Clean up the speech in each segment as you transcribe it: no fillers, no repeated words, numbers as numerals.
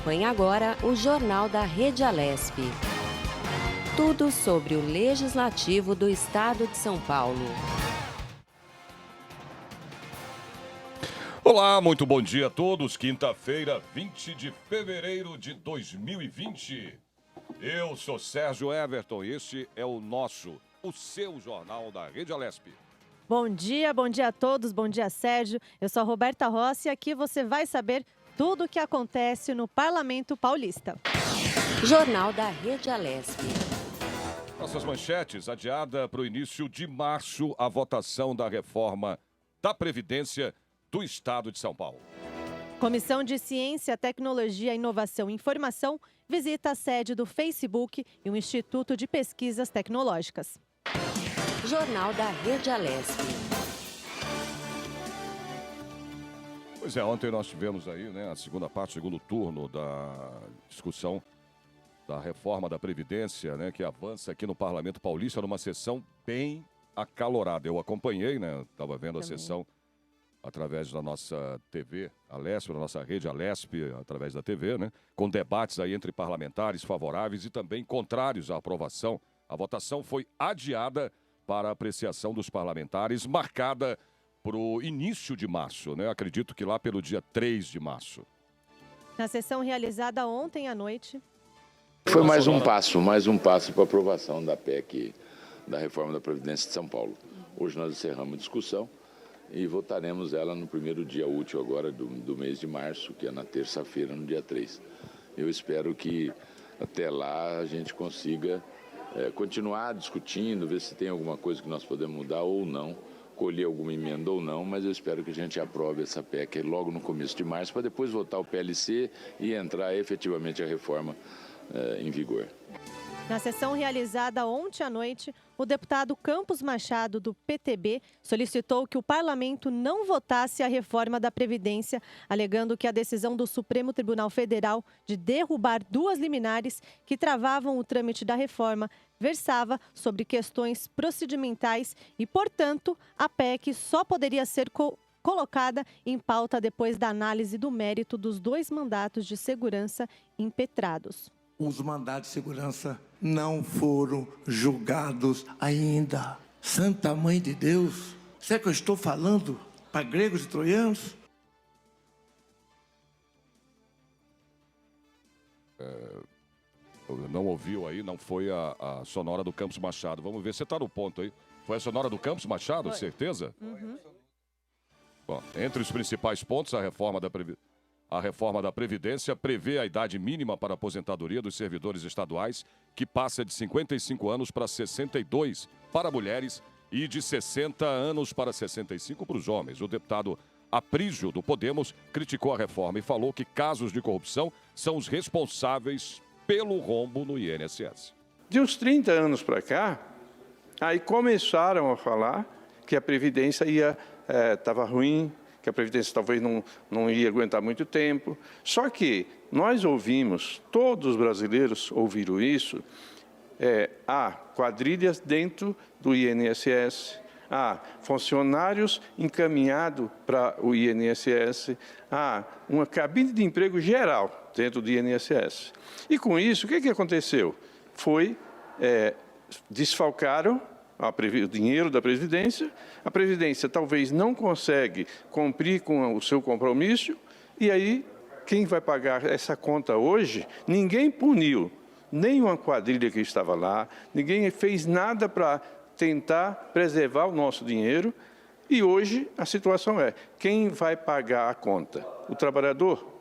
Acompanhe agora o Jornal da Rede Alesp. Tudo sobre o Legislativo do Estado de São Paulo. Olá, muito bom dia a todos. Quinta-feira, 20 de fevereiro de 2020. Eu sou Sérgio Everton e este é o seu Jornal da Rede Alesp. Bom dia a todos, bom dia Sérgio. Eu sou a Roberta Rossi e aqui você vai saber tudo o que acontece no Parlamento Paulista. Jornal da Rede Alesp. Nossas manchetes, adiada para o início de março a votação da reforma da Previdência do Estado de São Paulo. Comissão de Ciência, Tecnologia, Inovação e Informação visita a sede do Facebook e o Instituto de Pesquisas Tecnológicas. Jornal da Rede Alesp. Pois é, ontem nós tivemos aí, a segunda parte, o segundo turno da discussão da reforma da Previdência, que avança aqui no Parlamento Paulista numa sessão bem acalorada. Eu acompanhei, estava vendo a sessão através da nossa TV Alesp, da nossa rede Alesp, através da TV, com debates aí entre parlamentares favoráveis e também contrários à aprovação. A votação foi adiada para a apreciação dos parlamentares, marcada para o início de março, Acredito que lá pelo dia 3 de março. Na sessão realizada ontem à noite... Foi mais um passo para a aprovação da PEC, da reforma da Previdência de São Paulo. Hoje nós encerramos a discussão e votaremos ela no primeiro dia útil agora do mês de março, que é na terça-feira, no dia 3. Eu espero que até lá a gente consiga continuar discutindo, ver se tem alguma coisa que nós podemos mudar ou não, colher alguma emenda ou não, mas eu espero que a gente aprove essa PEC logo no começo de março, para depois votar o PLC e entrar efetivamente a reforma em vigor. Na sessão realizada ontem à noite, o deputado Campos Machado, do PTB, solicitou que o parlamento não votasse a reforma da Previdência, alegando que a decisão do Supremo Tribunal Federal de derrubar duas liminares que travavam o trâmite da reforma versava sobre questões procedimentais e, portanto, a PEC só poderia ser colocada em pauta depois da análise do mérito dos dois mandatos de segurança impetrados. Os mandados de segurança não foram julgados ainda. Santa Mãe de Deus, será que eu estou falando para gregos e troianos? Não ouviu aí, não foi a sonora do Campos Machado. Vamos ver, você está no ponto aí. Foi a sonora do Campos Machado, foi. Certeza? Uhum. Bom, entre os principais pontos, a reforma da Previdência prevê a idade mínima para a aposentadoria dos servidores estaduais, que passa de 55 anos para 62 para mulheres e de 60 anos para 65 para os homens. O deputado Aprígio, do Podemos, criticou a reforma e falou que casos de corrupção são os responsáveis pelo rombo no INSS. De uns 30 anos para cá, aí começaram a falar que a Previdência estava ruim, que a Previdência talvez não ia aguentar muito tempo. Só que nós ouvimos, todos os brasileiros ouviram isso, há quadrilhas dentro do INSS, há funcionários encaminhados para o INSS, há uma cabine de emprego geral dentro do INSS. E com isso, o que aconteceu? Desfalcaram o dinheiro da Previdência, a Previdência talvez não consegue cumprir com o seu compromisso, e aí quem vai pagar essa conta hoje? Ninguém puniu, nem uma quadrilha que estava lá, ninguém fez nada para tentar preservar o nosso dinheiro, e hoje a situação é, quem vai pagar a conta? O trabalhador?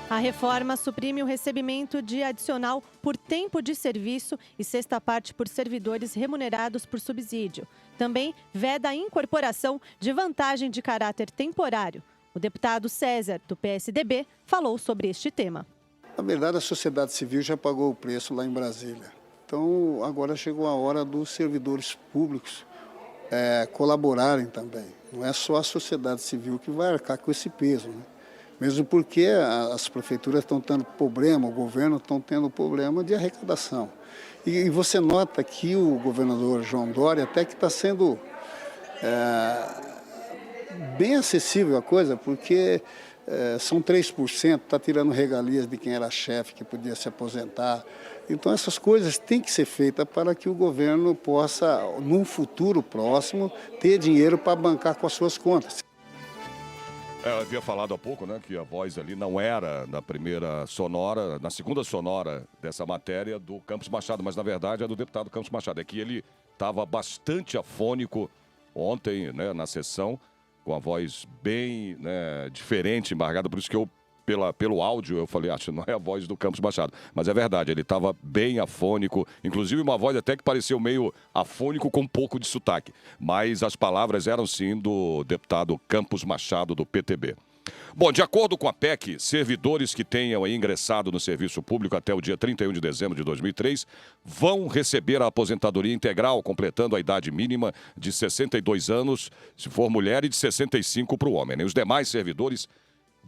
A reforma suprime o recebimento de adicional por tempo de serviço e sexta parte por servidores remunerados por subsídio. Também veda a incorporação de vantagem de caráter temporário. O deputado César, do PSDB, falou sobre este tema. Na verdade, a sociedade civil já pagou o preço lá em Brasília. Então, agora chegou a hora dos servidores públicos colaborarem também. Não é só a sociedade civil que vai arcar com esse peso, Mesmo porque as prefeituras estão tendo problema, o governo está tendo problema de arrecadação. E você nota que o governador João Dória até que está sendo bem acessível a coisa, porque são 3%, está tirando regalias de quem era chefe, que podia se aposentar. Então, essas coisas têm que ser feitas para que o governo possa, num futuro próximo, ter dinheiro para bancar com as suas contas. Eu havia falado há pouco, né, que a voz ali não era na primeira sonora, na segunda sonora dessa matéria do Campos Machado, mas na verdade é do deputado Campos Machado. É que ele estava bastante afônico ontem, né, na sessão, com a voz bem, né, diferente, embargada, por isso que eu, pelo áudio, eu falei, acho que não é a voz do Campos Machado. Mas é verdade, ele estava bem afônico, inclusive uma voz até que pareceu meio afônico com um pouco de sotaque. Mas as palavras eram sim do deputado Campos Machado, do PTB. Bom, de acordo com a PEC, servidores que tenham aí ingressado no serviço público até o dia 31 de dezembro de 2003 vão receber a aposentadoria integral, completando a idade mínima de 62 anos, se for mulher, e de 65 para o homem, né? Os demais servidores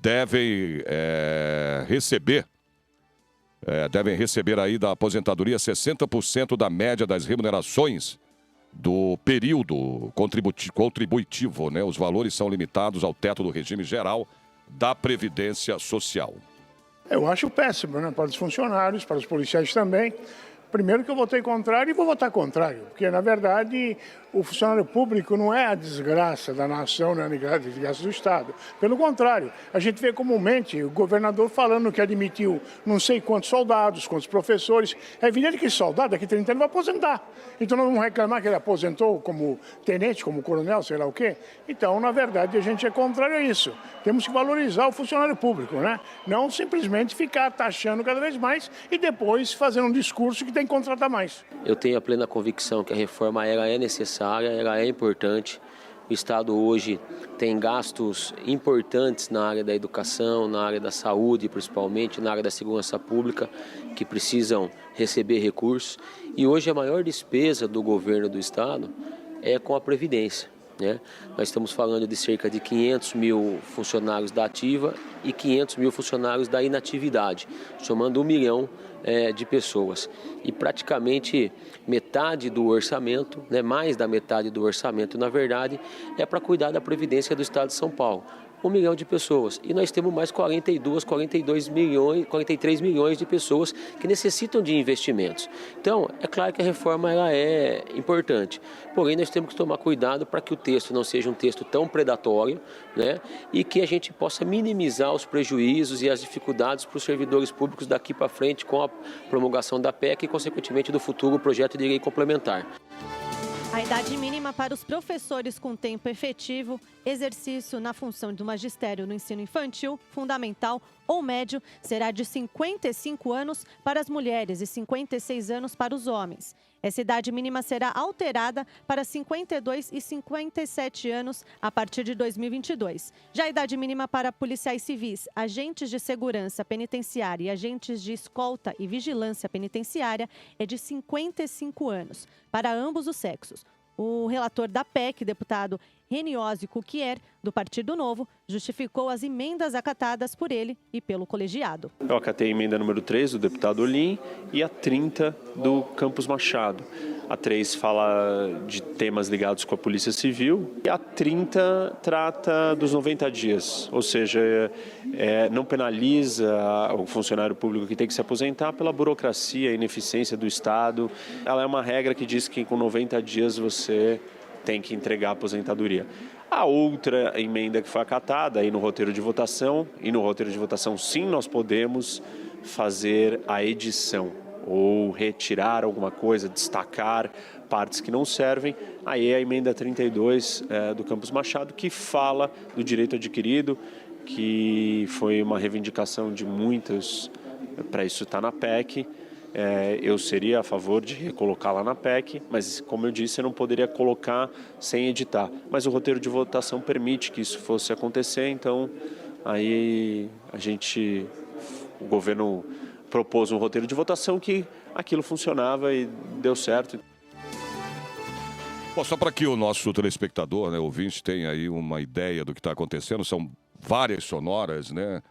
devem receber aí da aposentadoria 60% da média das remunerações do período contributivo, né? Os valores são limitados ao teto do regime geral da Previdência Social. Eu acho péssimo, né? Para os funcionários, para os policiais também. Primeiro que eu votei contrário e vou votar contrário, porque, na verdade, o funcionário público não é a desgraça da nação, não é a desgraça do Estado. Pelo contrário, a gente vê comumente o governador falando que admitiu não sei quantos soldados, quantos professores. É evidente que soldado daqui a 30 anos vai aposentar. Então nós vamos reclamar que ele aposentou como tenente, como coronel, sei lá o quê. Então, na verdade, a gente é contrário a isso. Temos que valorizar o funcionário público, né? Não simplesmente ficar taxando cada vez mais e depois fazendo um discurso que tem que contratar mais. Eu tenho a plena convicção que a reforma ela é necessária, ela é importante. O Estado hoje tem gastos importantes na área da educação, na área da saúde, principalmente, na área da segurança pública, que precisam receber recursos. E hoje a maior despesa do governo do Estado é com a Previdência, né? Nós estamos falando de cerca de 500 mil funcionários da ativa e 500 mil funcionários da inatividade, somando 1 milhão de pessoas. E praticamente metade do orçamento, né, mais da metade do orçamento, na verdade, é para cuidar da Previdência do Estado de São Paulo. 1 milhão de pessoas. E nós temos mais 43 milhões de pessoas que necessitam de investimentos. Então, é claro que a reforma ela é importante. Porém, nós temos que tomar cuidado para que o texto não seja um texto tão predatório, né? E que a gente possa minimizar os prejuízos e as dificuldades para os servidores públicos daqui para frente com a promulgação da PEC e, consequentemente, do futuro projeto de lei complementar. A idade mínima para os professores com tempo efetivo, exercício na função do magistério no ensino infantil, fundamental ou médio será de 55 anos para as mulheres e 56 anos para os homens. Essa idade mínima será alterada para 52 e 57 anos a partir de 2022. Já a idade mínima para policiais civis, agentes de segurança penitenciária e agentes de escolta e vigilância penitenciária é de 55 anos, para ambos os sexos. O relator da PEC, deputado Reniose Cuquier, do Partido Novo, justificou as emendas acatadas por ele e pelo colegiado. Eu acatei a emenda número 3 do deputado Olim e a 30 do Campos Machado. A 3 fala de temas ligados com a Polícia Civil e a 30 trata dos 90 dias, ou seja, não penaliza o funcionário público que tem que se aposentar pela burocracia e ineficiência do Estado. Ela é uma regra que diz que com 90 dias você tem que entregar a aposentadoria. A outra emenda que foi acatada aí no roteiro de votação, e no roteiro de votação sim nós podemos fazer a edição ou retirar alguma coisa, destacar partes que não servem. Aí é a emenda 32 do Campos Machado, que fala do direito adquirido, que foi uma reivindicação de muitos para isso estar na PEC. Eu seria a favor de recolocá-la na PEC, mas, como eu disse, eu não poderia colocar sem editar. Mas o roteiro de votação permite que isso fosse acontecer, então aí o governo propôs um roteiro de votação que aquilo funcionava e deu certo. Bom, só para que o nosso telespectador, né, ouvinte, tenha aí uma ideia do que está acontecendo, são várias sonoras, né?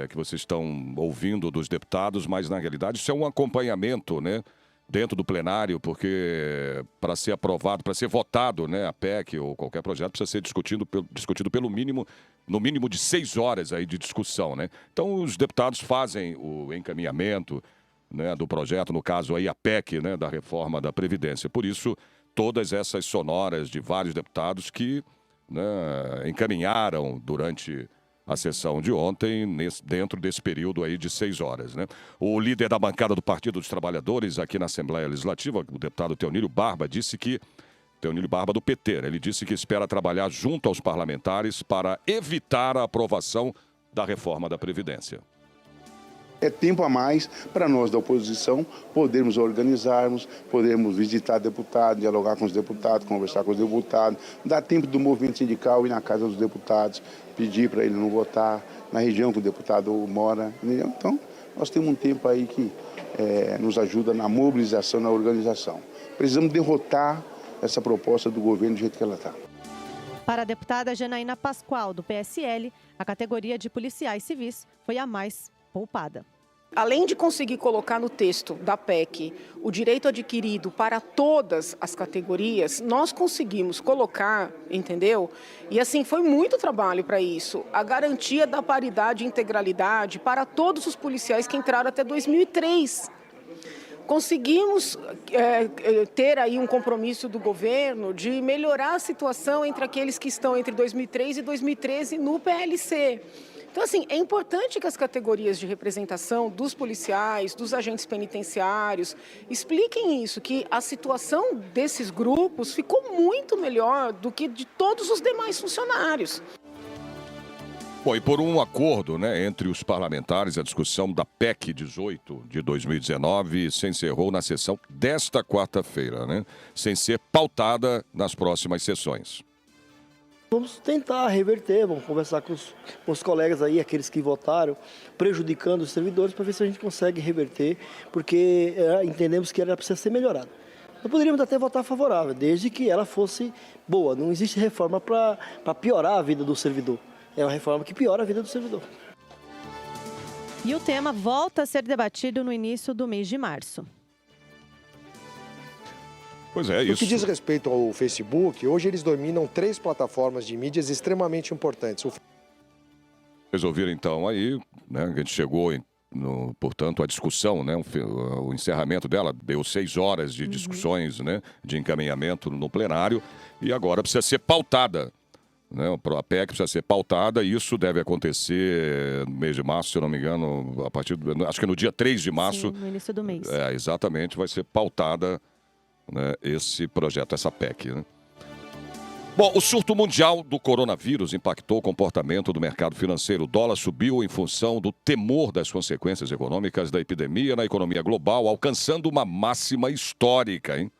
Que vocês estão ouvindo dos deputados, mas na realidade isso é um acompanhamento, né, dentro do plenário, porque para ser aprovado, para ser votado, né, a PEC ou qualquer projeto, precisa ser discutido pelo mínimo no mínimo de 6 horas aí de discussão, né? Então, os deputados fazem o encaminhamento, né, do projeto, no caso aí a PEC, né, da reforma da Previdência. Por isso, todas essas sonoras de vários deputados que, né, encaminharam durante a sessão de ontem, dentro desse período aí de 6 horas, né? O líder da bancada do Partido dos Trabalhadores aqui na Assembleia Legislativa, o deputado Teonílio Barba, Teonílio Barba do PT, né? Ele disse que espera trabalhar junto aos parlamentares para evitar a aprovação da reforma da Previdência. É tempo a mais para nós da oposição podermos organizarmos, podermos visitar deputados, dialogar com os deputados, conversar com os deputados, dar tempo do movimento sindical ir na casa dos deputados, pedir para ele não votar, na região que o deputado mora. Entendeu? Então, nós temos um tempo aí que nos ajuda na mobilização, na organização. Precisamos derrotar essa proposta do governo do jeito que ela está. Para a deputada Janaína Pascoal, do PSL, a categoria de policiais civis foi a mais poupada. Além de conseguir colocar no texto da PEC o direito adquirido para todas as categorias, nós conseguimos colocar, entendeu? E assim, foi muito trabalho para isso, a garantia da paridade e integralidade para todos os policiais que entraram até 2003. Conseguimos ter aí um compromisso do governo de melhorar a situação entre aqueles que estão entre 2003 e 2013 no PLC. Então, assim, é importante que as categorias de representação dos policiais, dos agentes penitenciários, expliquem isso, que a situação desses grupos ficou muito melhor do que de todos os demais funcionários. Bom, e por um acordo, né, entre os parlamentares, a discussão da PEC 18 de 2019 se encerrou na sessão desta quarta-feira, né, sem ser pautada nas próximas sessões. Vamos tentar reverter, vamos conversar com os colegas aí, aqueles que votaram, prejudicando os servidores, para ver se a gente consegue reverter, porque entendemos que ela precisa ser melhorada. Nós poderíamos até votar favorável, desde que ela fosse boa. Não existe reforma para piorar a vida do servidor. É uma reforma que piora a vida do servidor. E o tema volta a ser debatido no início do mês de março. Pois é, isso. No que diz respeito ao Facebook, hoje eles dominam 3 plataformas de mídias extremamente importantes. Vocês ouviram então aí, né, que a gente chegou, portanto, a discussão, né, o encerramento dela, deu 6 horas de discussões, né, de encaminhamento no plenário, e agora precisa ser pautada. Né, a PEC precisa ser pautada e isso deve acontecer no mês de março, se eu não me engano, acho que no dia 3 de março. Sim, no início do mês. Exatamente, vai ser pautada, né, esse projeto, essa PEC. Né? Bom, o surto mundial do coronavírus impactou o comportamento do mercado financeiro. O dólar subiu em função do temor das consequências econômicas da epidemia na economia global, alcançando uma máxima histórica, hein?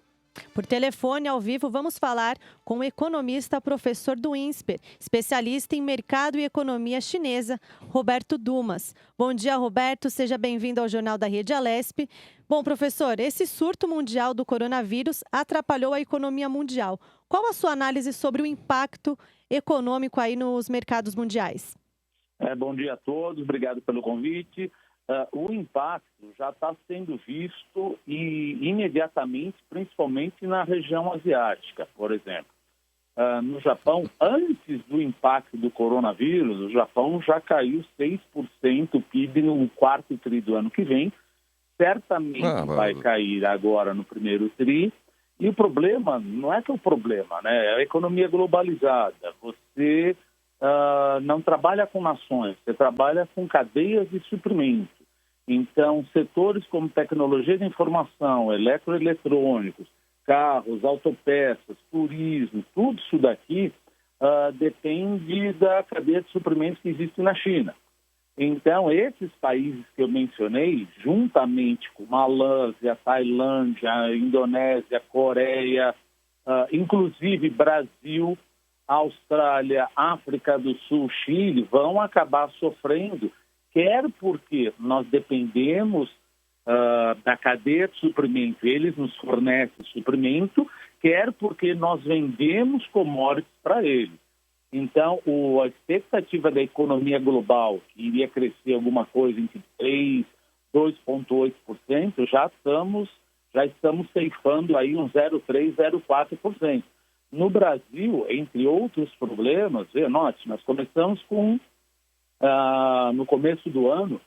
Por telefone, ao vivo, vamos falar com o economista, professor do INSPER, especialista em mercado e economia chinesa, Roberto Dumas. Bom dia, Roberto. Seja bem-vindo ao Jornal da Rede Alesp. Bom, professor, esse surto mundial do coronavírus atrapalhou a economia mundial. Qual a sua análise sobre o impacto econômico aí nos mercados mundiais? Bom dia a todos. Obrigado pelo convite. O impacto já está sendo visto imediatamente, principalmente na região asiática, por exemplo. No Japão, antes do impacto do coronavírus, o Japão já caiu 6% o PIB no quarto tri do ano que vem. Certamente vai cair agora no primeiro tri. E o problema, não é que é o problema, né? É a economia globalizada. Você não trabalha com nações, você trabalha com cadeias de suprimento. Então, setores como tecnologia de informação, eletroeletrônicos, carros, autopeças, turismo, tudo isso daqui depende da cadeia de suprimentos que existe na China. Então, esses países que eu mencionei, juntamente com Malásia, Tailândia, Indonésia, Coreia, inclusive Brasil, Austrália, África do Sul, Chile, vão acabar sofrendo, quer porque nós dependemos da cadeia de suprimento, eles nos fornecem suprimento, quer porque nós vendemos commodities para eles. Então, a expectativa da economia global, que iria crescer alguma coisa entre 3% e 2,8%, já estamos ceifando aí uns 0,3%, 0,4%. no Brasil, entre outros problemas, note, nós começamos com, no começo do ano,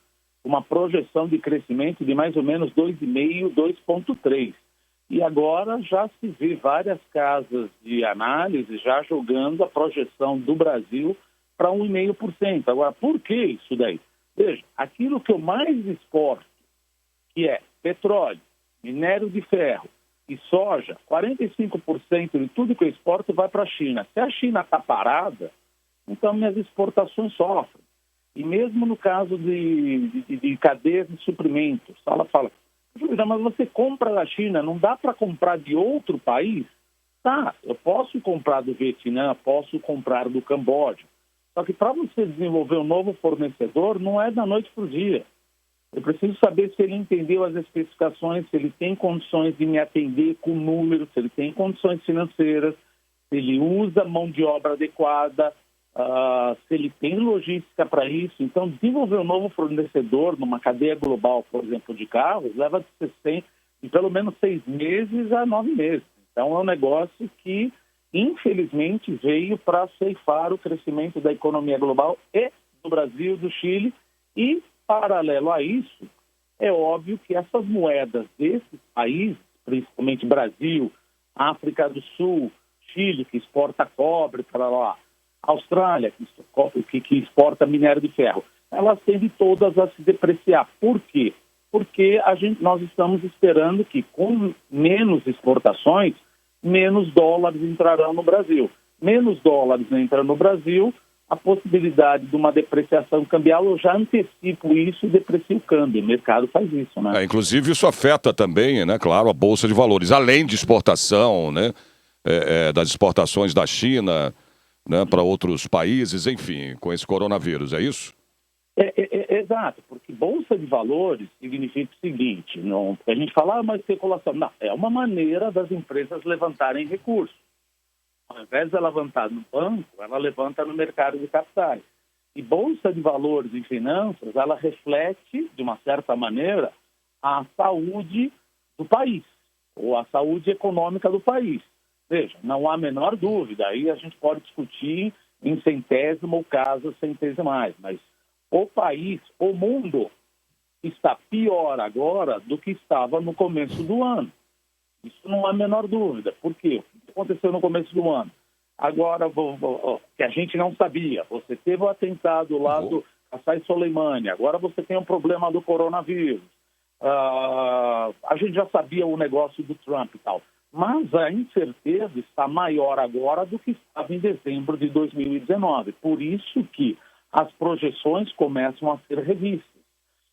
uma projeção de crescimento de mais ou menos 2,5%, 2,3%. E agora já se vê várias casas de análise já jogando a projeção do Brasil para 1,5%. Agora, por que isso daí? Veja, aquilo que eu mais exporto, que é petróleo, minério de ferro e soja, 45% de tudo que eu exporto vai para a China. Se a China está parada, então minhas exportações sofrem. E mesmo no caso de cadeias de suprimentos, ela fala, mas você compra da China, não dá para comprar de outro país? Tá, eu posso comprar do Vietnã, posso comprar do Camboja. Só que para você desenvolver um novo fornecedor, não é da noite para o dia. Eu preciso saber se ele entendeu as especificações, se ele tem condições de me atender com números, se ele tem condições financeiras, se ele usa mão de obra adequada, se ele tem logística para isso. Então, desenvolver um novo fornecedor numa cadeia global, por exemplo, de carros, leva de pelo menos 6 meses a 9 meses. Então, é um negócio que, infelizmente, veio para ceifar o crescimento da economia global e do Brasil, do Chile. E, paralelo a isso, é óbvio que essas moedas desses países, principalmente Brasil, África do Sul, Chile, que exporta cobre para lá, Austrália, que exporta minério de ferro, elas tendem todas a se depreciar. Por quê? Porque nós estamos esperando que, com menos exportações, menos dólares entrarão no Brasil. Menos dólares entrando no Brasil, a possibilidade de uma depreciação cambial, eu já antecipo isso e deprecio o câmbio. O mercado faz isso, né? Inclusive, isso afeta também, né, claro, a Bolsa de Valores. Além de exportação, né, das exportações da China, né, para outros países, enfim, com esse coronavírus, é isso? Exato, porque Bolsa de Valores significa o seguinte, não, a gente fala, mas especulação, não, é uma maneira das empresas levantarem recursos. Ao invés de ela levantar no banco, ela levanta no mercado de capitais. E Bolsa de Valores e finanças, ela reflete, de uma certa maneira, a saúde do país, ou a saúde econômica do país. Veja, não há a menor dúvida, aí a gente pode discutir em centésimo ou casas centesimais, mas o país, o mundo, está pior agora do que estava no começo do ano. Isso não há a menor dúvida. Por quê? O que aconteceu no começo do ano? Agora, que a gente não sabia, você teve o atentado lá do Qasem Soleimani, agora você tem um problema do coronavírus. A gente já sabia o negócio do Trump e tal. Mas a incerteza está maior agora do que estava em dezembro de 2019. Por isso que as projeções começam a ser revistas.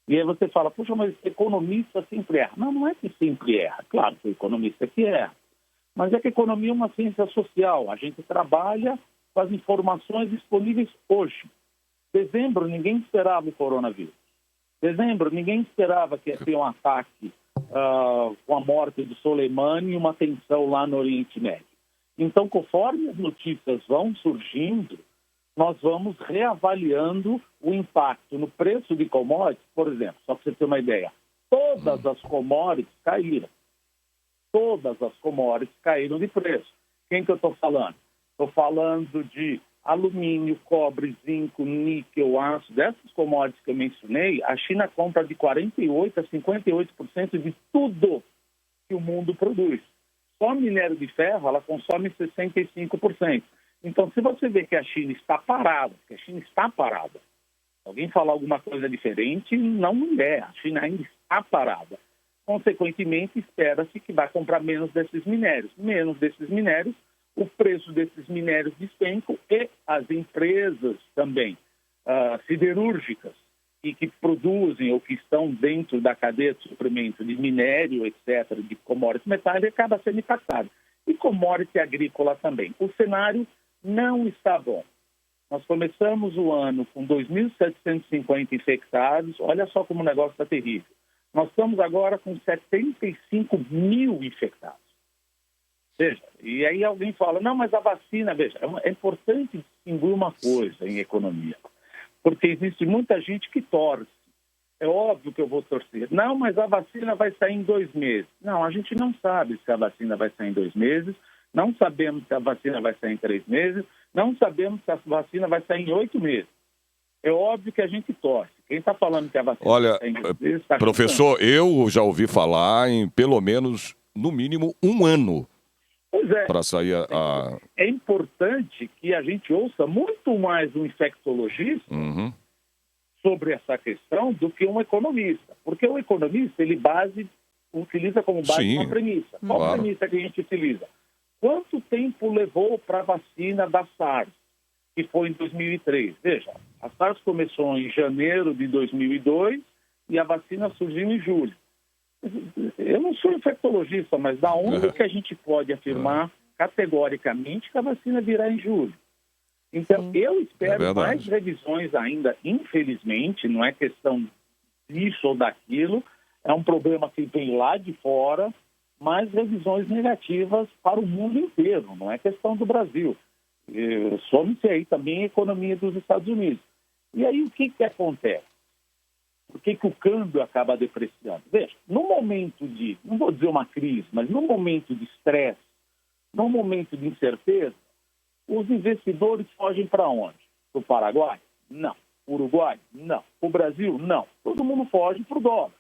E aí você fala, puxa, mas economista sempre erra. Não, não é que sempre erra. Claro que o economista que erra. Mas é que a economia é uma ciência social. A gente trabalha com as informações disponíveis hoje. Dezembro, ninguém esperava o coronavírus. Dezembro, ninguém esperava que ia ter um ataque com a morte do Soleimani e uma tensão lá no Oriente Médio. Então, conforme as notícias vão surgindo, nós vamos reavaliando o impacto no preço de commodities. Por exemplo, só para você ter uma ideia, todas as commodities caíram. Todas as commodities caíram de preço. Quem que eu estou falando? Estou falando de alumínio, cobre, zinco, níquel, aço. Dessas commodities que eu mencionei, a China compra de 48% a 58% de tudo que o mundo produz. Só minério de ferro, ela consome 65%. Então, se você vê que a China está parada, alguém falar alguma coisa diferente, não é. A China ainda está parada. Consequentemente, espera-se que vai comprar menos desses minérios. Menos desses minérios, o preço desses minérios despencam e as empresas também siderúrgicas e que produzem ou que estão dentro da cadeia de suprimento de minério, etc., de commodities metálicas, acaba sendo impactado. E commodity agrícola também. O cenário não está bom. Nós começamos o ano com 2.750 infectados. Olha só como o negócio está terrível. Nós estamos agora com 75 mil infectados. Veja, e aí alguém fala, não, mas a vacina, veja, é importante distinguir uma coisa em economia, porque existe muita gente que torce. É óbvio que eu vou torcer. Não, mas a vacina vai sair em 2 meses. Não, a gente não sabe se a vacina vai sair em 2 meses, não sabemos se a vacina vai sair em 3 meses, não sabemos se a vacina vai sair em 8 meses. É óbvio que a gente torce. Quem está falando que a vacina Olha, vai sair em 8 meses... Tá professor, eu já ouvi falar em pelo menos, no mínimo, 1 ano para sair a... É importante que a gente ouça muito mais um infectologista sobre essa questão do que um economista. Porque o economista, ele utiliza como base uma premissa. Qual a premissa que a gente utiliza? Quanto tempo levou para a vacina da SARS, que foi em 2003? Veja, a SARS começou em janeiro de 2002 e a vacina surgiu em julho. Eu não sou infectologista, mas da onde que a gente pode afirmar categoricamente que a vacina virá em julho? Então, eu espero mais revisões ainda, infelizmente, não é questão disso ou daquilo, é um problema que vem lá de fora, mais revisões negativas para o mundo inteiro, não é questão do Brasil. Some-se aí também a economia dos Estados Unidos. E aí o que acontece? Por que o câmbio acaba depreciando? Veja, no momento de, não vou dizer uma crise, mas no momento de estresse, no momento de incerteza, os investidores fogem para onde? Para o Paraguai? Não. Para o Uruguai? Não. Para o Brasil? Não. Todo mundo foge para o dólar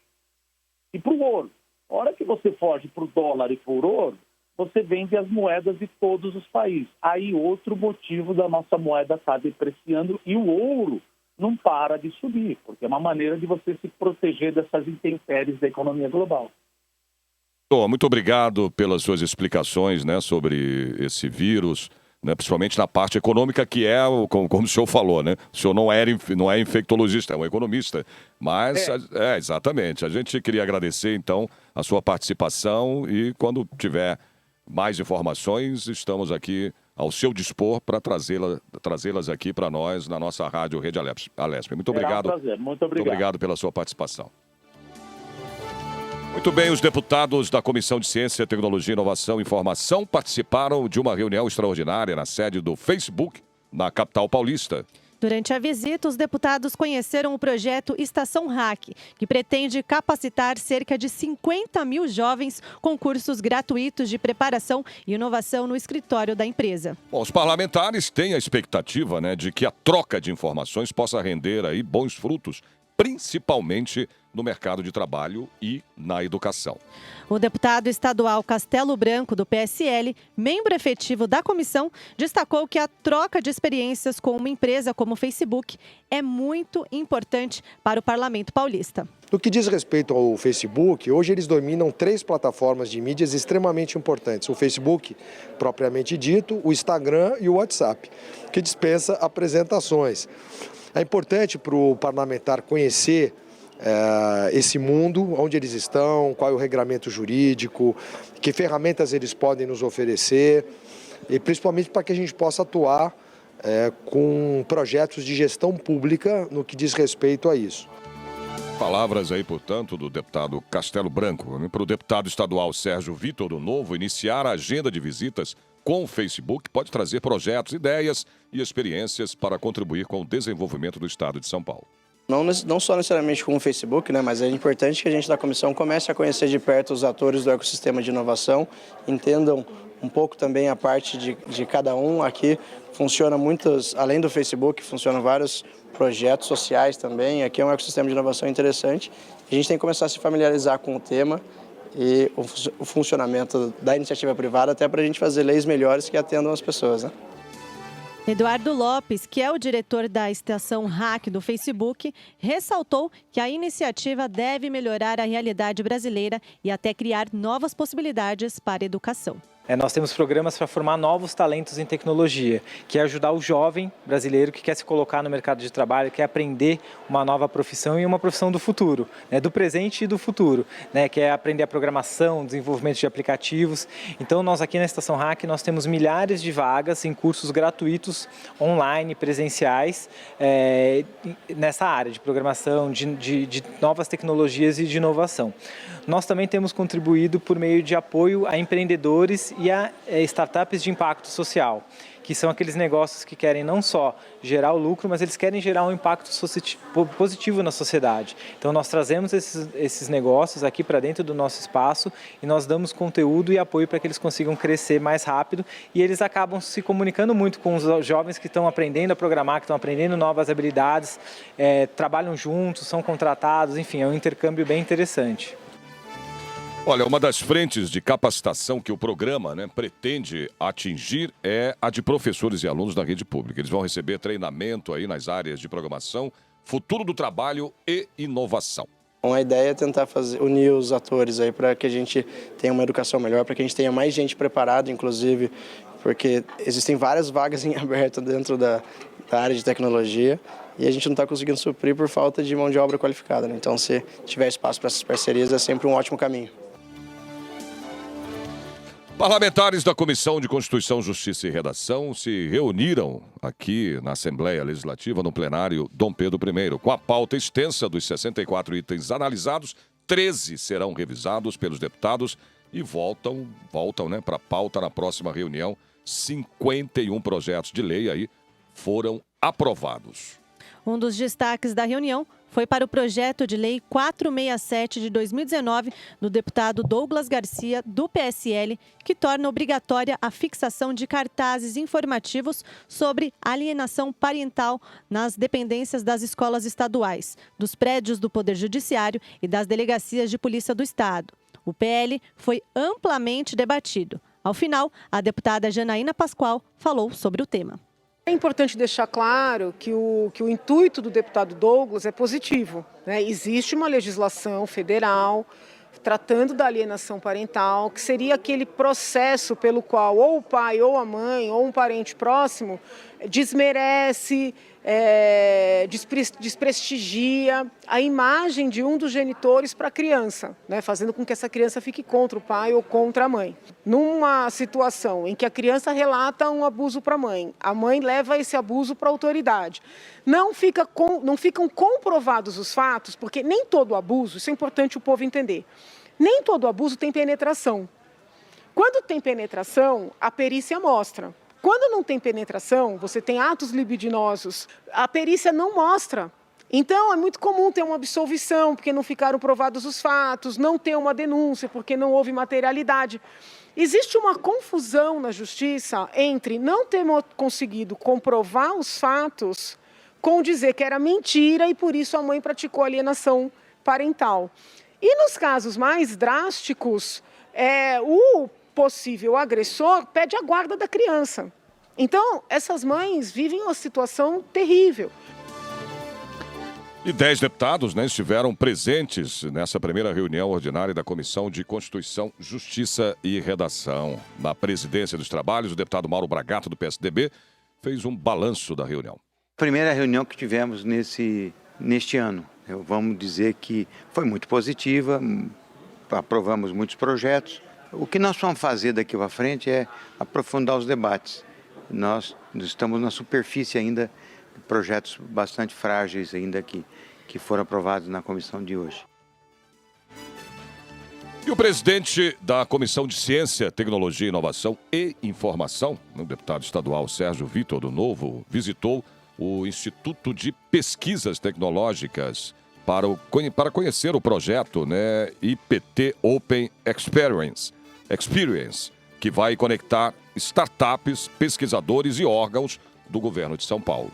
e para o ouro. A hora que você foge para o dólar e para o ouro, você vende as moedas de todos os países. Aí outro motivo da nossa moeda estar depreciando e o ouro não para de subir, porque é uma maneira de você se proteger dessas intempéries da economia global. Muito obrigado pelas suas explicações, né, sobre esse vírus, né, principalmente na parte econômica, que é, como o senhor falou, né? O senhor não é infectologista, é um economista. Mas, exatamente. A gente queria agradecer, então, a sua participação e quando tiver mais informações, estamos aqui ao seu dispor para trazê-las aqui para nós na nossa rádio Rede Alesp. Muito obrigado. Será um prazer. Muito obrigado. Muito obrigado pela sua participação. Muito bem, os deputados da Comissão de Ciência, Tecnologia, Inovação e Informação participaram de uma reunião extraordinária na sede do Facebook, na capital paulista. Durante a visita, os deputados conheceram o projeto Estação Hack, que pretende capacitar cerca de 50 mil jovens com cursos gratuitos de preparação e inovação no escritório da empresa. Bom, os parlamentares têm a expectativa, né, de que a troca de informações possa render aí bons frutos, principalmente no mercado de trabalho e na educação. O deputado estadual Castelo Branco, do PSL, membro efetivo da comissão, destacou que a troca de experiências com uma empresa como o Facebook é muito importante para o Parlamento Paulista. No que diz respeito ao Facebook, hoje eles dominam 3 plataformas de mídias extremamente importantes. O Facebook, propriamente dito, o Instagram e o WhatsApp, que dispensa apresentações. É importante para o parlamentar conhecer esse mundo, onde eles estão, qual é o regramento jurídico, que ferramentas eles podem nos oferecer, e principalmente para que a gente possa atuar com projetos de gestão pública no que diz respeito a isso. Palavras aí, portanto, do deputado Castelo Branco. Para o deputado estadual Sérgio Vitor do Novo, iniciar a agenda de visitas com o Facebook pode trazer projetos, ideias e experiências para contribuir com o desenvolvimento do estado de São Paulo. Não só necessariamente com o Facebook, né, mas é importante que a gente da comissão comece a conhecer de perto os atores do ecossistema de inovação, entendam um pouco também a parte de cada um. Aqui funciona além do Facebook, funcionam vários projetos sociais também. Aqui é um ecossistema de inovação interessante. A gente tem que começar a se familiarizar com o tema e o funcionamento da iniciativa privada, até para a gente fazer leis melhores que atendam as pessoas, né? Eduardo Lopes, que é o diretor da Estação Hack do Facebook, ressaltou que a iniciativa deve melhorar a realidade brasileira e até criar novas possibilidades para a educação. Nós temos programas para formar novos talentos em tecnologia, que é ajudar o jovem brasileiro que quer se colocar no mercado de trabalho, quer aprender uma nova profissão e uma profissão do futuro, né, do presente e do futuro, né, que é aprender a programação, desenvolvimento de aplicativos. Então nós aqui na Estação Hack nós temos milhares de vagas em cursos gratuitos, online, presenciais, nessa área de programação, de novas tecnologias e de inovação. Nós também temos contribuído por meio de apoio a empreendedores e a startups de impacto social, que são aqueles negócios que querem não só gerar o lucro, mas eles querem gerar um impacto positivo na sociedade. Então nós trazemos esses negócios aqui para dentro do nosso espaço e nós damos conteúdo e apoio para que eles consigam crescer mais rápido, e eles acabam se comunicando muito com os jovens que estão aprendendo a programar, que estão aprendendo novas habilidades, trabalham juntos, são contratados, enfim, é um intercâmbio bem interessante. Olha, uma das frentes de capacitação que o programa, pretende atingir é a de professores e alunos da rede pública. Eles vão receber treinamento aí nas áreas de programação, futuro do trabalho e inovação. A ideia é tentar unir os atores aí para que a gente tenha uma educação melhor, para que a gente tenha mais gente preparada, inclusive, porque existem várias vagas em aberto dentro da área de tecnologia e a gente não está conseguindo suprir por falta de mão de obra qualificada, né? Então, se tiver espaço para essas parcerias, é sempre um ótimo caminho. Parlamentares da Comissão de Constituição, Justiça e Redação se reuniram aqui na Assembleia Legislativa, no plenário Dom Pedro I. Com a pauta extensa dos 64 itens analisados, 13 serão revisados pelos deputados e voltam para a pauta na próxima reunião. 51 projetos de lei aí foram aprovados. Um dos destaques da reunião foi para o projeto de lei 467 de 2019 do deputado Douglas Garcia, do PSL, que torna obrigatória a fixação de cartazes informativos sobre alienação parental nas dependências das escolas estaduais, dos prédios do Poder Judiciário e das delegacias de polícia do Estado. O PL foi amplamente debatido. Ao final, a deputada Janaína Pascoal falou sobre o tema. É importante deixar claro que o intuito do deputado Douglas é positivo, né? Existe uma legislação federal tratando da alienação parental, que seria aquele processo pelo qual ou o pai ou a mãe ou um parente próximo desmerece, desprestigia a imagem de um dos genitores para a criança, né, fazendo com que essa criança fique contra o pai ou contra a mãe. Numa situação em que a criança relata um abuso para a mãe leva esse abuso para a autoridade. Não ficam comprovados os fatos, porque nem todo abuso, isso é importante o povo entender, nem todo abuso tem penetração. Quando tem penetração, a perícia mostra. Quando não tem penetração, você tem atos libidinosos, a perícia não mostra. Então, é muito comum ter uma absolvição, porque não ficaram provados os fatos, não ter uma denúncia, porque não houve materialidade. Existe uma confusão na justiça entre não ter conseguido comprovar os fatos com dizer que era mentira e, por isso, a mãe praticou alienação parental. E nos casos mais drásticos, o possível agressor pede a guarda da criança. Então, essas mães vivem uma situação terrível. E 10 deputados estiveram presentes nessa primeira reunião ordinária da Comissão de Constituição, Justiça e Redação. Na presidência dos trabalhos, o deputado Mauro Bragato, do PSDB, fez um balanço da reunião. Primeira reunião que tivemos neste ano. Vamos dizer que foi muito positiva, aprovamos muitos projetos. O que nós vamos fazer daqui para frente é aprofundar os debates. Nós estamos na superfície ainda, projetos bastante frágeis ainda que foram aprovados na comissão de hoje. E o presidente da Comissão de Ciência, Tecnologia, Inovação e Informação, o deputado estadual Sérgio Vitor do Novo, visitou o Instituto de Pesquisas Tecnológicas para conhecer o projeto IPT Open Experience, que vai conectar startups, pesquisadores e órgãos do governo de São Paulo.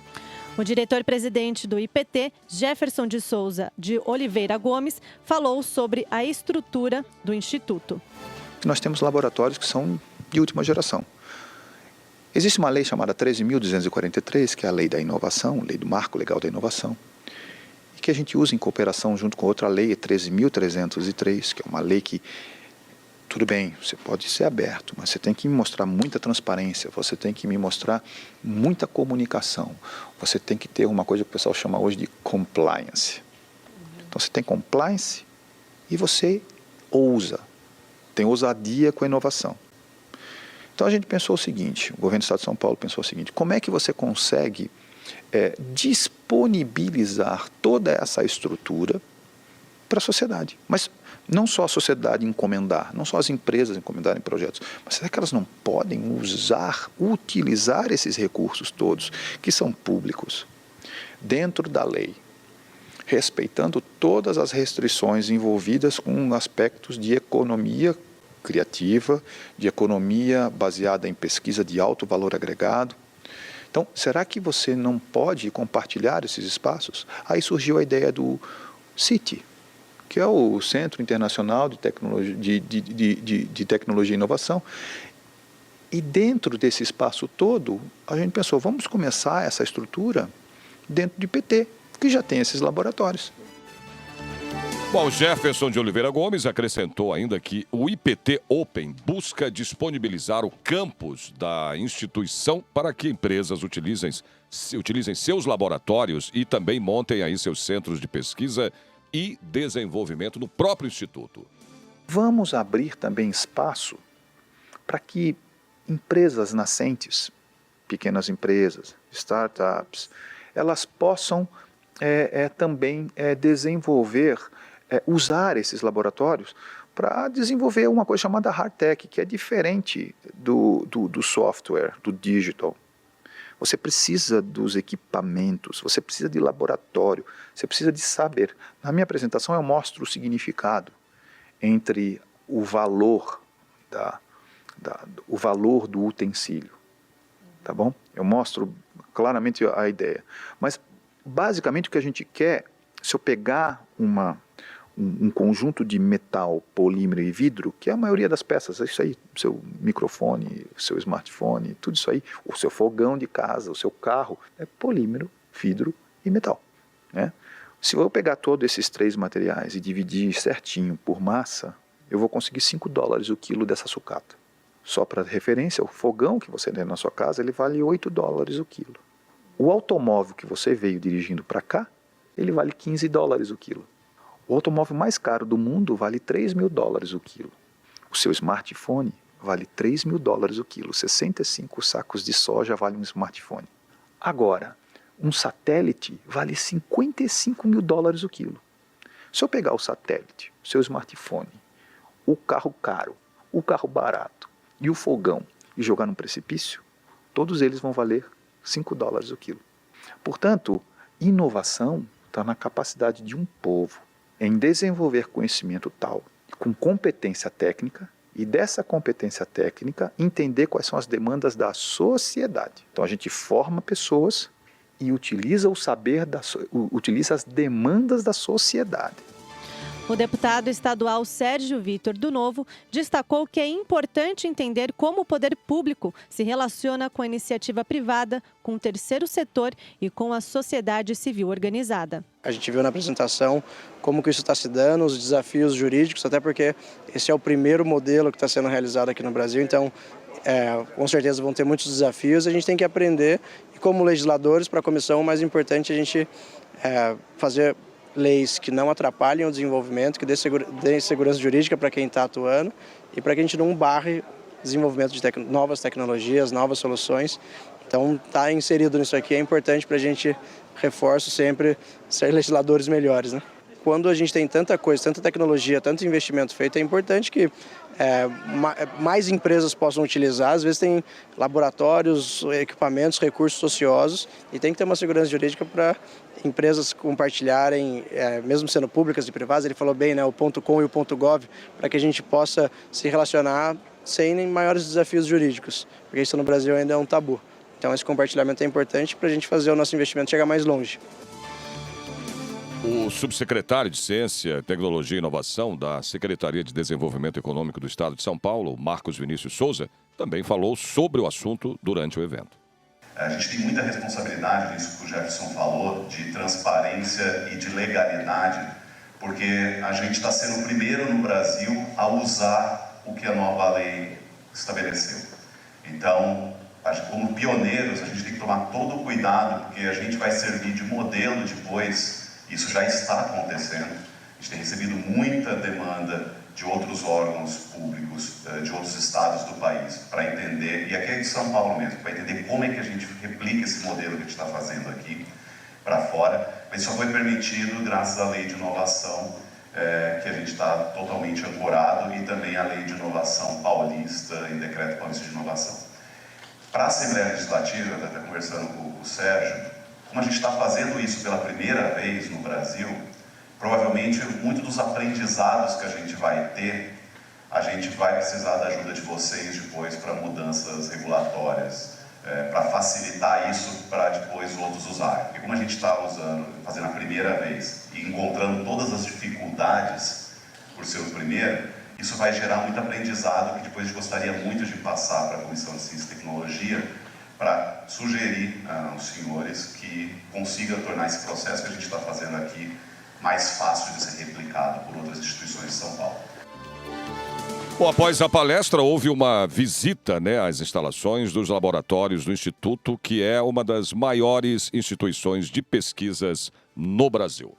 O diretor-presidente do IPT, Jefferson de Souza de Oliveira Gomes, falou sobre a estrutura do Instituto. Nós temos laboratórios que são de última geração. Existe uma lei chamada 13.243, que é a lei da inovação, lei do marco legal da inovação, e que a gente usa em cooperação junto com outra lei, 13.303, que é uma lei que, tudo bem, você pode ser aberto, mas você tem que me mostrar muita transparência, você tem que me mostrar muita comunicação, você tem que ter uma coisa que o pessoal chama hoje de compliance. Então você tem compliance e você tem ousadia com a inovação. Então a gente pensou o seguinte, o governo do Estado de São Paulo pensou o seguinte, como é que você consegue disponibilizar toda essa estrutura para a sociedade. Mas não só a sociedade encomendar, não só as empresas encomendarem projetos, mas será que elas não podem utilizar esses recursos todos, que são públicos, dentro da lei, respeitando todas as restrições envolvidas com aspectos de economia criativa, de economia baseada em pesquisa de alto valor agregado? Então, será que você não pode compartilhar esses espaços? Aí surgiu a ideia do CIT, que é o Centro Internacional de Tecnologia, de Tecnologia e Inovação. E dentro desse espaço todo, a gente pensou, vamos começar essa estrutura dentro de PT, que já tem esses laboratórios. Bom, Jefferson de Oliveira Gomes acrescentou ainda que o IPT Open busca disponibilizar o campus da instituição para que empresas utilizem seus laboratórios e também montem aí seus centros de pesquisa e desenvolvimento no próprio instituto. Vamos abrir também espaço para que empresas nascentes, pequenas empresas, startups, elas possam também desenvolver, usar esses laboratórios para desenvolver uma coisa chamada hardtech, que é diferente do software, do digital. Você precisa dos equipamentos, você precisa de laboratório, você precisa de saber. Na minha apresentação eu mostro o significado entre o valor do utensílio, tá bom? Eu mostro claramente a ideia. Mas basicamente o que a gente quer, se eu pegar um conjunto de metal, polímero e vidro, que é a maioria das peças, é isso aí, seu microfone, seu smartphone, tudo isso aí, o seu fogão de casa, o seu carro, é polímero, vidro e metal, né? Se eu pegar todos esses três materiais e dividir certinho por massa, eu vou conseguir $5 o quilo dessa sucata. Só para referência, o fogão que você tem na sua casa, ele vale $8 o quilo. O automóvel que você veio dirigindo para cá, ele vale $15 o quilo. O automóvel mais caro do mundo vale $3.000 o quilo. O seu smartphone vale $3.000 o quilo. 65 sacos de soja vale um smartphone. Agora, um satélite vale $55.000 o quilo. Se eu pegar o satélite, o seu smartphone, o carro caro, o carro barato e o fogão e jogar num precipício, todos eles vão valer $5 o quilo. Portanto, inovação está na capacidade de um povo em desenvolver conhecimento tal, com competência técnica, e dessa competência técnica entender quais são as demandas da sociedade. Então a gente forma pessoas e utiliza o saber, utiliza as demandas da sociedade. O deputado estadual Sérgio Vitor do Novo destacou que é importante entender como o poder público se relaciona com a iniciativa privada, com o terceiro setor e com a sociedade civil organizada. A gente viu na apresentação como que isso está se dando, os desafios jurídicos, até porque esse é o primeiro modelo que está sendo realizado aqui no Brasil, então com certeza vão ter muitos desafios, a gente tem que aprender, e como legisladores para a comissão, o mais importante é a gente fazer leis que não atrapalhem o desenvolvimento, que dê segurança jurídica para quem está atuando e para que a gente não barre desenvolvimento de novas tecnologias, novas soluções. Então, estar inserido nisso aqui é importante para a gente, reforço sempre, ser legisladores melhores, né? Quando a gente tem tanta coisa, tanta tecnologia, tanto investimento feito, é importante que mais empresas possam utilizar. Às vezes tem laboratórios, equipamentos, recursos ociosos e tem que ter uma segurança jurídica para empresas compartilharem, mesmo sendo públicas e privadas. Ele falou bem, né, o .com e o .gov, para que a gente possa se relacionar sem maiores desafios jurídicos, porque isso no Brasil ainda é um tabu. Então esse compartilhamento é importante para a gente fazer o nosso investimento chegar mais longe. O subsecretário de Ciência, Tecnologia e Inovação da Secretaria de Desenvolvimento Econômico do Estado de São Paulo, Marcos Vinícius Souza, também falou sobre o assunto durante o evento. A gente tem muita responsabilidade nisso que o Jefferson falou, de transparência e de legalidade, porque a gente está sendo o primeiro no Brasil a usar o que a nova lei estabeleceu. Então, como pioneiros, a gente tem que tomar todo o cuidado, porque a gente vai servir de modelo depois. Isso já está acontecendo. A gente tem recebido muita demanda de outros órgãos públicos, de outros estados do país, para entender, e aqui é de São Paulo mesmo, para entender como é que a gente replica esse modelo que a gente está fazendo aqui para fora. Mas só foi permitido graças à lei de inovação que a gente está totalmente ancorado, e também a Lei de Inovação Paulista e Decreto Paulista de Inovação. Para a Assembleia Legislativa, eu até conversando com o Sérgio, como a gente está fazendo isso pela primeira vez no Brasil, provavelmente muito dos aprendizados que a gente vai ter, a gente vai precisar da ajuda de vocês depois para mudanças regulatórias, para facilitar isso para depois outros usarem. Porque como a gente está fazendo a primeira vez e encontrando todas as dificuldades por ser o primeiro, isso vai gerar muito aprendizado que depois a gente gostaria muito de passar para a Comissão de Ciência e Tecnologia para sugerir aos senhores que consiga tornar esse processo que a gente está fazendo aqui mais fácil de ser replicado por outras instituições de São Paulo. Bom, após a palestra, houve uma visita, né, às instalações dos laboratórios do Instituto, que é uma das maiores instituições de pesquisas no Brasil.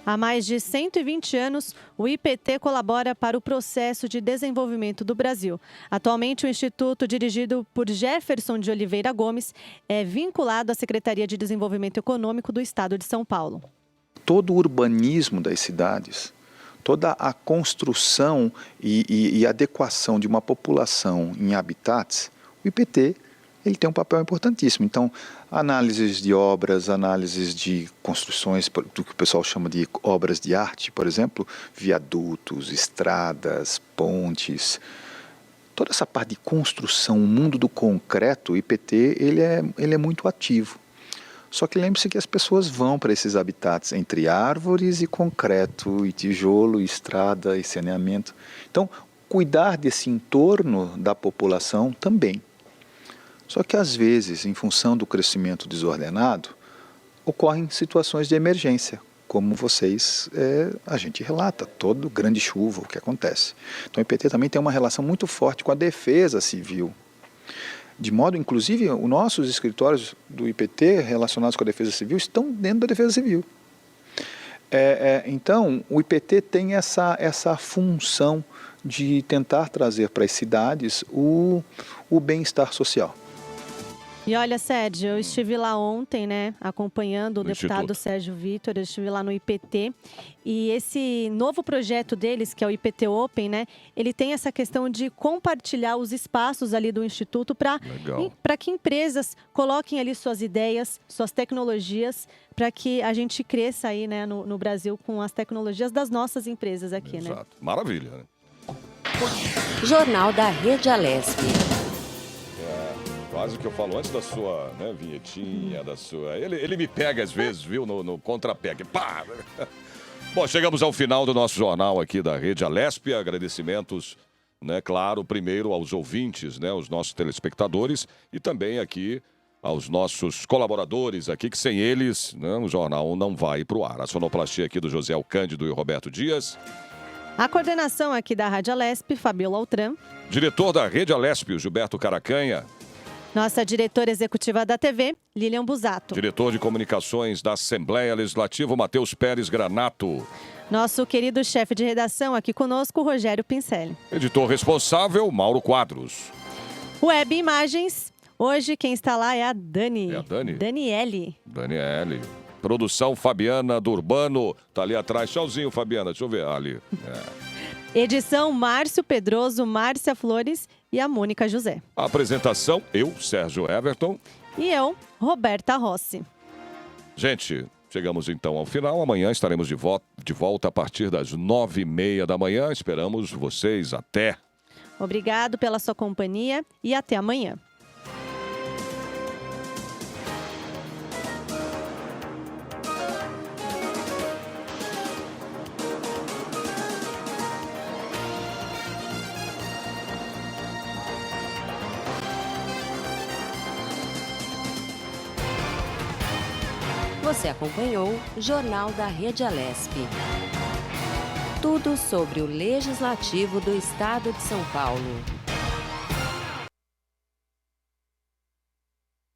Há mais de 120 anos, o IPT colabora para o processo de desenvolvimento do Brasil. Atualmente, o Instituto, dirigido por Jefferson de Oliveira Gomes, é vinculado à Secretaria de Desenvolvimento Econômico do Estado de São Paulo. Todo o urbanismo das cidades, toda a construção e adequação de uma população em habitats, o IPT ele tem um papel importantíssimo. Então, análises de obras, análises de construções, do que o pessoal chama de obras de arte, por exemplo, viadutos, estradas, pontes, toda essa parte de construção, o mundo do concreto, o IPT ele é muito ativo. Só que lembre-se que as pessoas vão para esses habitats entre árvores e concreto, e tijolo, e estrada e saneamento. Então, cuidar desse entorno da população também. Só que às vezes, em função do crescimento desordenado, ocorrem situações de emergência, como a gente relata, todo grande chuva, o que acontece. Então, o IPT também tem uma relação muito forte com a defesa civil. De modo, inclusive, os nossos escritórios do IPT relacionados com a Defesa Civil estão dentro da Defesa Civil. Então, o IPT tem essa função de tentar trazer para as cidades o bem-estar social. E olha, Sérgio, eu estive lá ontem, né, acompanhando o deputado Sérgio Vitor, eu estive lá no IPT, e esse novo projeto deles, que é o IPT Open, né, ele tem essa questão de compartilhar os espaços ali do Instituto para que empresas coloquem ali suas ideias, suas tecnologias, para que a gente cresça aí, né, no Brasil com as tecnologias das nossas empresas aqui, né? Exato. Maravilha, né? Jornal da Rede Alesp. Quase que eu falo antes da sua, né, vinhetinha, da sua... Ele me pega às vezes, viu, no contrapé. Pá! Bom, chegamos ao final do nosso jornal aqui da Rede Alesp. Agradecimentos, né, claro, primeiro aos ouvintes, né, aos nossos telespectadores, e também aqui aos nossos colaboradores aqui, que sem eles, né, o jornal não vai para o ar. A sonoplastia aqui do José Cândido e Roberto Dias. A coordenação aqui da Rádio Alesp, Fabiola Altran. Diretor da Rede Alesp, o Gilberto Caracanha. Nossa diretora executiva da TV, Lilian Busato. Diretor de Comunicações da Assembleia Legislativa, Matheus Pérez Granato. Nosso querido chefe de redação aqui conosco, Rogério Pincelli. Editor responsável, Mauro Quadros. Web Imagens, hoje quem está lá é a Dani. É a Dani? Daniele. Produção, Fabiana do Urbano. Tá ali atrás. Tchauzinho, Fabiana. Deixa eu ver ali. Edição, Márcio Pedroso, Márcia Flores e a Mônica José. A apresentação, eu, Sérgio Everton. E eu, Roberta Rossi. Gente, chegamos então ao final. Amanhã estaremos de volta a partir das 9h30 da manhã. Esperamos vocês. Até. Obrigado pela sua companhia e até amanhã. Você acompanhou o Jornal da Rede Alesp. Tudo sobre o Legislativo do Estado de São Paulo.